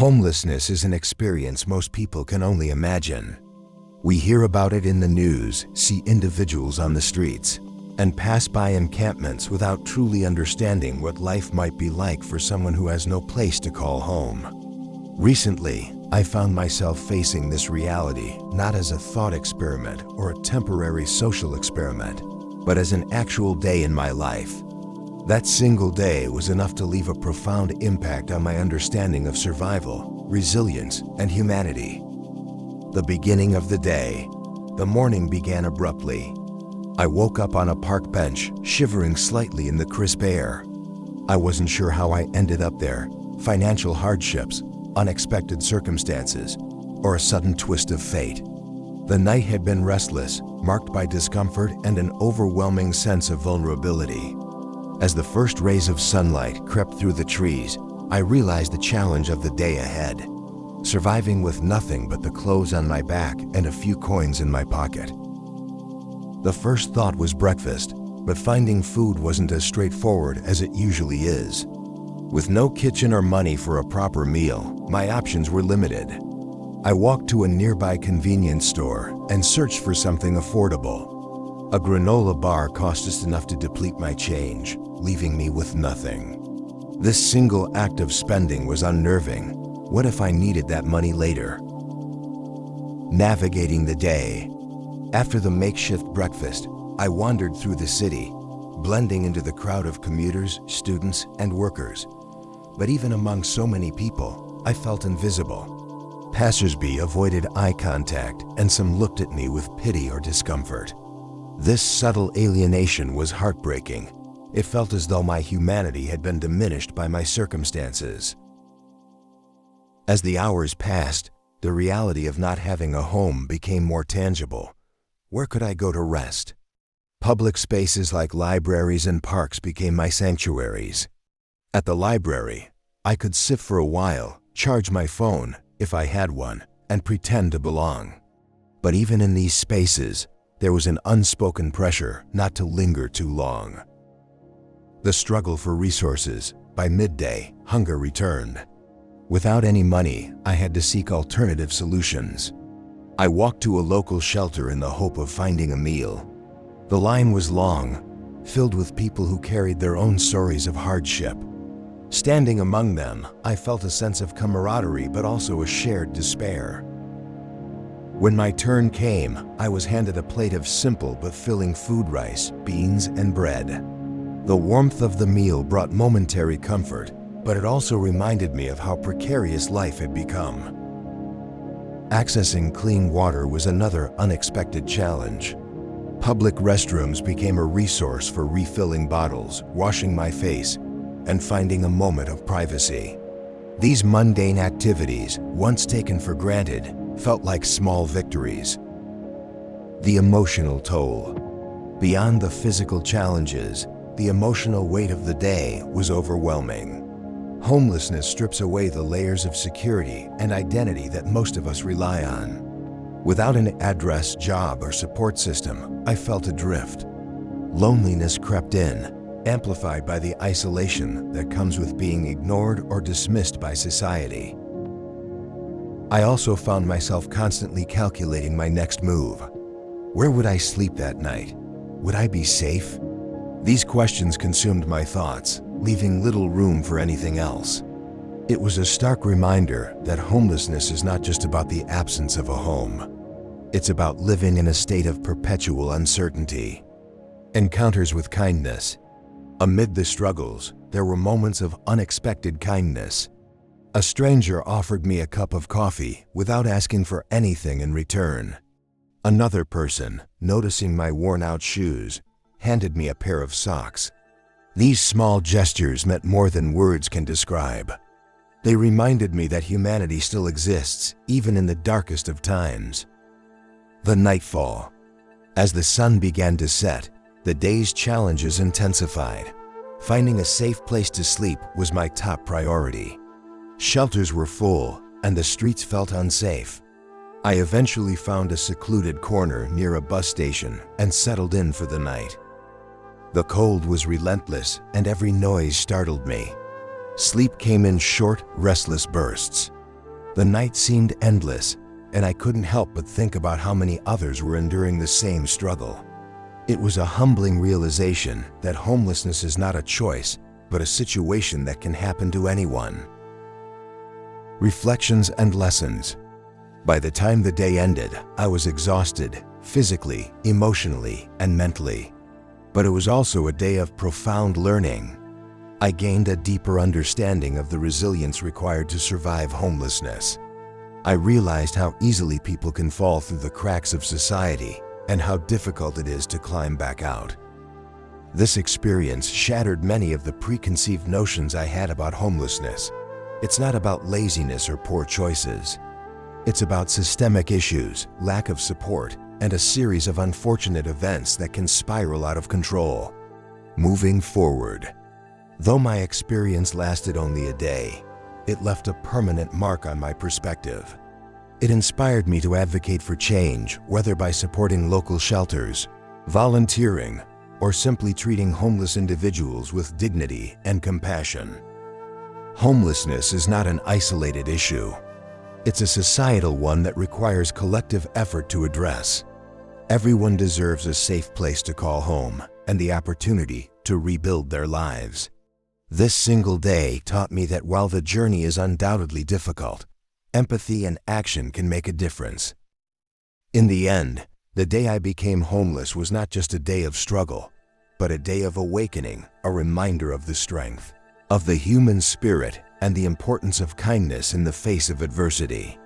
Homelessness is an experience most people can only imagine. We hear about it in the news, see individuals on the streets, and pass by encampments without truly understanding what life might be like for someone who has no place to call home. Recently, I found myself facing this reality not as a thought experiment or a temporary social experiment, but as an actual day in my life. That single day was enough to leave a profound impact on my understanding of survival, resilience, and humanity. The beginning of the day. The morning began abruptly. I woke up on a park bench, shivering slightly in the crisp air. I wasn't sure how I ended up there: financial hardships, unexpected circumstances, or a sudden twist of fate. The night had been restless, marked by discomfort and an overwhelming sense of vulnerability. As the first rays of sunlight crept through the trees, I realized the challenge of the day ahead: surviving with nothing but the clothes on my back and a few coins in my pocket. The first thought was breakfast, but finding food wasn't as straightforward as it usually is. With no kitchen or money for a proper meal, my options were limited. I walked to a nearby convenience store and searched for something affordable. A granola bar cost just enough to deplete my change, leaving me with nothing. This single act of spending was unnerving. What if I needed that money later? Navigating the day. After the makeshift breakfast, I wandered through the city, blending into the crowd of commuters, students, and workers. But even among so many people, I felt invisible. Passers-by avoided eye contact, and some looked at me with pity or discomfort. This subtle alienation was heartbreaking. It felt as though my humanity had been diminished by my circumstances. As the hours passed, the reality of not having a home became more tangible. Where could I go to rest? Public spaces like libraries and parks became my sanctuaries. At the library, I could sit for a while, charge my phone, if I had one, and pretend to belong. But even in these spaces, there was an unspoken pressure not to linger too long. The struggle for resources. By midday, hunger returned. Without any money, I had to seek alternative solutions. I walked to a local shelter in the hope of finding a meal. The line was long, filled with people who carried their own stories of hardship. Standing among them, I felt a sense of camaraderie but also a shared despair. When my turn came, I was handed a plate of simple but filling food: rice, beans, and bread. The warmth of the meal brought momentary comfort, but it also reminded me of how precarious life had become. Accessing clean water was another unexpected challenge. Public restrooms became a resource for refilling bottles, washing my face, and finding a moment of privacy. These mundane activities, once taken for granted, felt like small victories. The emotional toll. Beyond the physical challenges, the emotional weight of the day was overwhelming. Homelessness strips away the layers of security and identity that most of us rely on. Without an address, job, or support system, I felt adrift. Loneliness crept in, amplified by the isolation that comes with being ignored or dismissed by society. I also found myself constantly calculating my next move. Where would I sleep that night? Would I be safe? These questions consumed my thoughts, leaving little room for anything else. It was a stark reminder that homelessness is not just about the absence of a home. It's about living in a state of perpetual uncertainty. Encounters with kindness. Amid the struggles, there were moments of unexpected kindness. A stranger offered me a cup of coffee without asking for anything in return. Another person, noticing my worn-out shoes, handed me a pair of socks. These small gestures meant more than words can describe. They reminded me that humanity still exists, even in the darkest of times. The nightfall. As the sun began to set, the day's challenges intensified. Finding a safe place to sleep was my top priority. Shelters were full, and the streets felt unsafe. I eventually found a secluded corner near a bus station and settled in for the night. The cold was relentless, and every noise startled me. Sleep came in short, restless bursts. The night seemed endless, and I couldn't help but think about how many others were enduring the same struggle. It was a humbling realization that homelessness is not a choice, but a situation that can happen to anyone. Reflections and lessons. By the time the day ended, I was exhausted, physically, emotionally, and mentally. But it was also a day of profound learning. I gained a deeper understanding of the resilience required to survive homelessness. I realized how easily people can fall through the cracks of society and how difficult it is to climb back out. This experience shattered many of the preconceived notions I had about homelessness. It's not about laziness or poor choices. It's about systemic issues, lack of support, and a series of unfortunate events that can spiral out of control. Moving forward. Though my experience lasted only a day, it left a permanent mark on my perspective. It inspired me to advocate for change, whether by supporting local shelters, volunteering, or simply treating homeless individuals with dignity and compassion. Homelessness is not an isolated issue. It's a societal one that requires collective effort to address. Everyone deserves a safe place to call home and the opportunity to rebuild their lives. This single day taught me that while the journey is undoubtedly difficult, empathy and action can make a difference. In the end, the day I became homeless was not just a day of struggle, but a day of awakening, a reminder of the strength of the human spirit and the importance of kindness in the face of adversity.